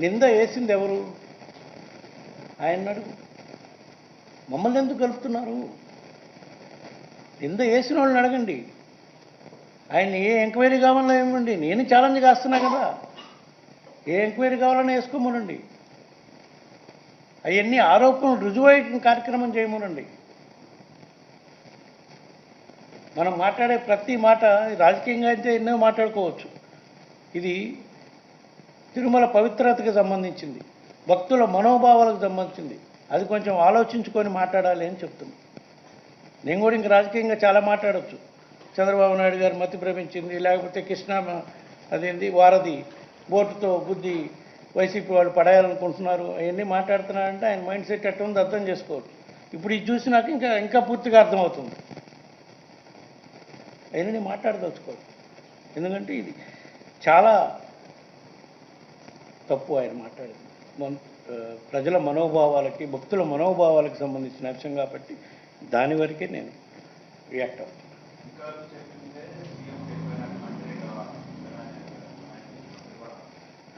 నింద వేసింది ఎవరు? ఆయన అడుగు. మమ్మల్ని ఎందుకు కలుపుతున్నారు? నింద వేసిన వాళ్ళని అడగండి. ఆయన ఏ ఎంక్వైరీ కావాలో ఏమండి, నేను ఛాలెంజ్ కాస్తున్నా కదా. ఏ ఎంక్వైరీ కావాలని వేసుకోమనండి. అవన్నీ ఆరోపణలు రుజువైన కార్యక్రమం చేయమనండి. మనం మాట్లాడే ప్రతి మాట రాజకీయంగా అయితే ఎన్నో మాట్లాడుకోవచ్చు. ఇది తిరుమల పవిత్రతకి సంబంధించింది, భక్తుల మనోభావాలకు సంబంధించింది. అది కొంచెం ఆలోచించుకొని మాట్లాడాలి అని చెప్తున్నాను. నేను కూడా ఇంక రాజకీయంగా చాలా మాట్లాడవచ్చు. చంద్రబాబు నాయుడు గారు మతి భ్రమించింది, లేకపోతే కృష్ణా అదేంది వారధి బోటుతో బుద్ధి వైసీపీ వాళ్ళు పడేయాలనుకుంటున్నారు, అవన్నీ మాట్లాడుతున్నారంటే ఆయన మైండ్ సెట్ ఎట్లా ఉందో అర్థం చేసుకోవచ్చు. ఇప్పుడు ఇది చూసినాక ఇంకా పూర్తిగా అర్థమవుతుంది. అవన్నీ మాట్లాడదలుచుకోవచ్చు. ఎందుకంటే ఇది చాలా తప్పు ఆయన మాట్లాడింది. ప్రజల మనోభావాలకి, భక్తుల మనోభావాలకు సంబంధించిన అంశం కాబట్టి దాని వరకే నేను రియాక్ట్ అవుతాను.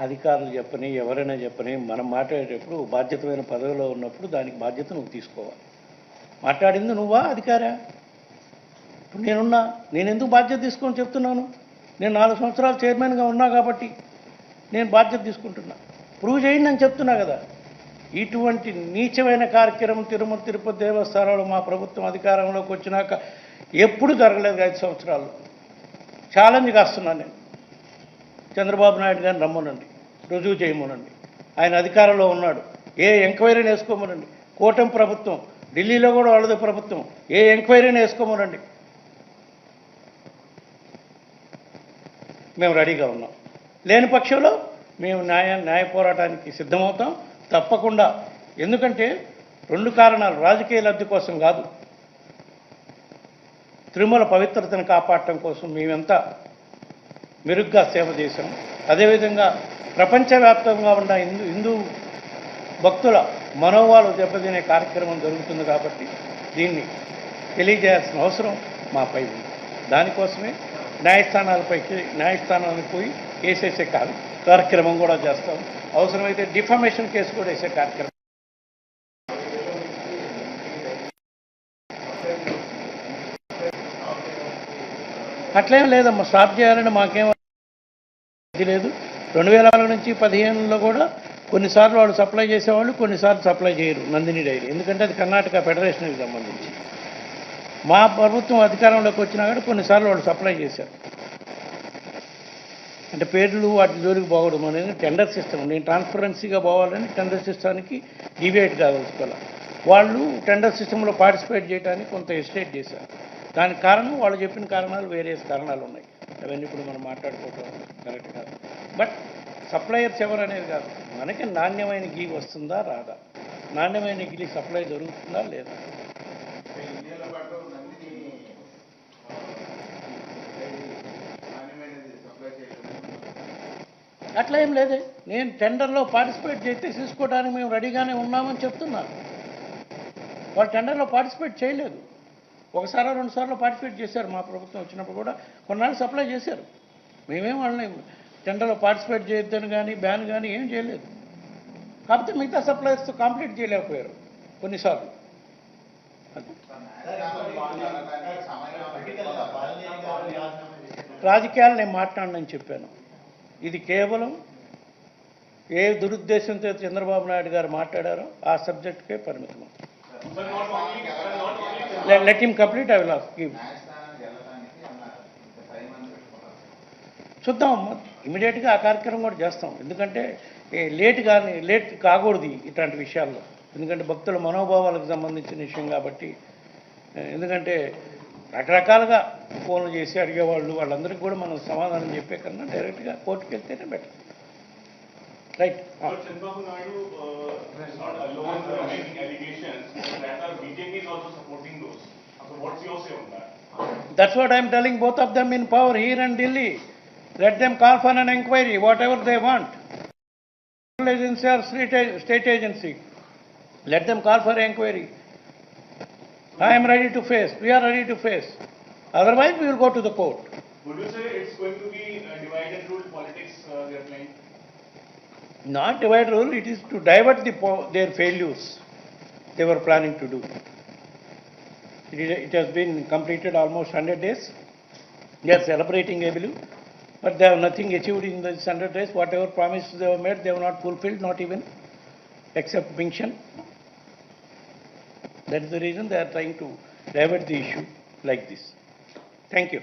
అధికారులు చెప్పని, ఎవరైనా చెప్పని, మనం మాట్లాడేటప్పుడు బాధ్యతమైన పదవిలో ఉన్నప్పుడు దానికి బాధ్యత నువ్వు తీసుకోవాలి. మాట్లాడింది నువ్వా అధికారా? ఇప్పుడు నేను ఎందుకు బాధ్యత తీసుకొని చెప్తున్నాను? నేను 4 సంవత్సరాలు చైర్మన్గా ఉన్నా కాబట్టి నేను బాధ్యత తీసుకుంటున్నా. ప్రూవ్ చేయండి అని చెప్తున్నా కదా. ఇటువంటి నీచమైన కార్యక్రమం తిరుమల తిరుపతి దేవస్థానంలో మా ప్రభుత్వం అధికారంలోకి వచ్చినాక ఎప్పుడు జరగలేదు. 5 సంవత్సరాలు ఛాలెంజ్ కాస్తున్నాను నేను. చంద్రబాబు నాయుడు గారిని రమ్మనండి, రుజువు చేయమనండి. ఆయన అధికారంలో ఉన్నాడు. ఏ ఎంక్వైరీని వేసుకోమనండి. కూటమి ప్రభుత్వం, ఢిల్లీలో కూడా వాళ్ళది ప్రభుత్వం, ఏ ఎంక్వైరీని వేసుకోమనండి. మేము రెడీగా ఉన్నాం. లేని పక్షంలో మేము న్యాయ పోరాటానికి సిద్ధమవుతాం తప్పకుండా. ఎందుకంటే 2 కారణాలు, రాజకీయ లబ్ధి కోసం కాదు, తిరుమల పవిత్రతను కాపాడటం కోసం మేమెంతా మెరుగ్గా సేవ చేశాం. అదేవిధంగా ప్రపంచవ్యాప్తంగా ఉన్న హిందూ భక్తుల మనోభావాలు దెబ్బతినే కార్యక్రమం జరుగుతుంది కాబట్టి దీన్ని తెలియజేయాల్సిన అవసరం మాపై ఉంది. దానికోసమే న్యాయస్థానానికి పోయి కేసేసే కార్యక్రమం కూడా చేస్తాం. అవసరమైతే డిఫమేషన్ కేసు కూడా వేసే కార్యక్రమం. అట్లేం లేదమ్మా, స్టాప్ చేయాలని మాకేం లేదు. 2004 నుంచి 2015లో కూడా కొన్నిసార్లు వాళ్ళు సప్లై చేసేవాళ్ళు, కొన్నిసార్లు సప్లై చేయరు నందిని డైరీ. ఎందుకంటే అది కర్ణాటక ఫెడరేషన్కి సంబంధించి. మా ప్రభుత్వం అధికారంలోకి వచ్చినా కూడా కొన్నిసార్లు వాళ్ళు సప్లై చేశారు. అంటే పేర్లు వాటి జోలికి పోవడం అనేది టెండర్ సిస్టమ్. నేను ట్రాన్స్పరెన్సీగా పోవాలని టెండర్ సిస్టానికి డివేట్ కాదలుచుకోవాలి. వాళ్ళు టెండర్ సిస్టంలో పార్టిసిపేట్ చేయడానికి కొంత ఎస్టేట్ చేశారు. దానికి కారణం వాళ్ళు చెప్పిన కారణాలు, వేరే కారణాలు ఉన్నాయి. అవన్నీ ఇప్పుడు మనం మాట్లాడుకోవడం కరెక్ట్ కాదు. బట్ సప్లయర్స్ ఎవరు అనేది కాదు, మనకి నాణ్యమైన గీ వస్తుందా రాదా, నాణ్యమైన గిలి సప్లై జరుగుతుందా లేదా. అట్లా ఏం లేదే. నేను టెండర్లో పార్టిసిపేట్ చేస్తే తీసుకోవడానికి మేము రెడీగానే ఉన్నామని చెప్తున్నాను. వాళ్ళు టెండర్లో పార్టిసిపేట్ చేయలేదు. 1-2 సార్లు పార్టిసిపేట్ చేశారు. మా ప్రభుత్వం వచ్చినప్పుడు కూడా కొన్నాళ్ళు సప్లై చేశారు. మేమేం వాళ్ళని టెండర్లో పార్టిసిపేట్ చేయొద్దని కానీ బ్యాన్ కానీ ఏం చేయలేదు. కాకపోతే మిగతా సప్లైర్స్తో కంప్లీట్ చేయలేకపోయారు కొన్నిసార్లు. రాజకీయాలు నేను మాట్లాడనని చెప్పాను. ఇది కేవలం ఏ దురుద్దేశంతో చంద్రబాబు నాయుడు గారు మాట్లాడారో ఆ సబ్జెక్టుకే పరిమితం. Let him complete. I will give. చూద్దాం, ఇమీడియట్గా ఆ కార్యక్రమం కూడా చేస్తాం. ఎందుకంటే లేట్ కాకూడదు ఇట్లాంటి విషయాల్లో. ఎందుకంటే భక్తుల మనోభావాలకు సంబంధించిన విషయం కాబట్టి. ఎందుకంటే రకరకాలుగా ఫోన్లు చేసి అడిగేవాళ్ళు, వాళ్ళందరికీ కూడా మనం సమాధానం చెప్పే కన్నా డైరెక్ట్గా కోర్టుకు వెళ్తేనే better. Right. That's what I'm telling both of them in power here and Delhi. Let them call for an inquiry, whatever they want. Agency or state agency. Let them call for inquiry. I am ready to face. We are ready to face. Otherwise, we will go to the court. Would you say it's going to be divided rule politics they are playing? Not divide rule, it is to divert their failures they were planning to do. It has been completed almost 100 days. They are celebrating, I believe, but they have nothing achieved in these 100 days. Whatever promises they have made, they have not fulfilled, not even except mention. That is the reason they are trying to divert the issue like this. Thank you.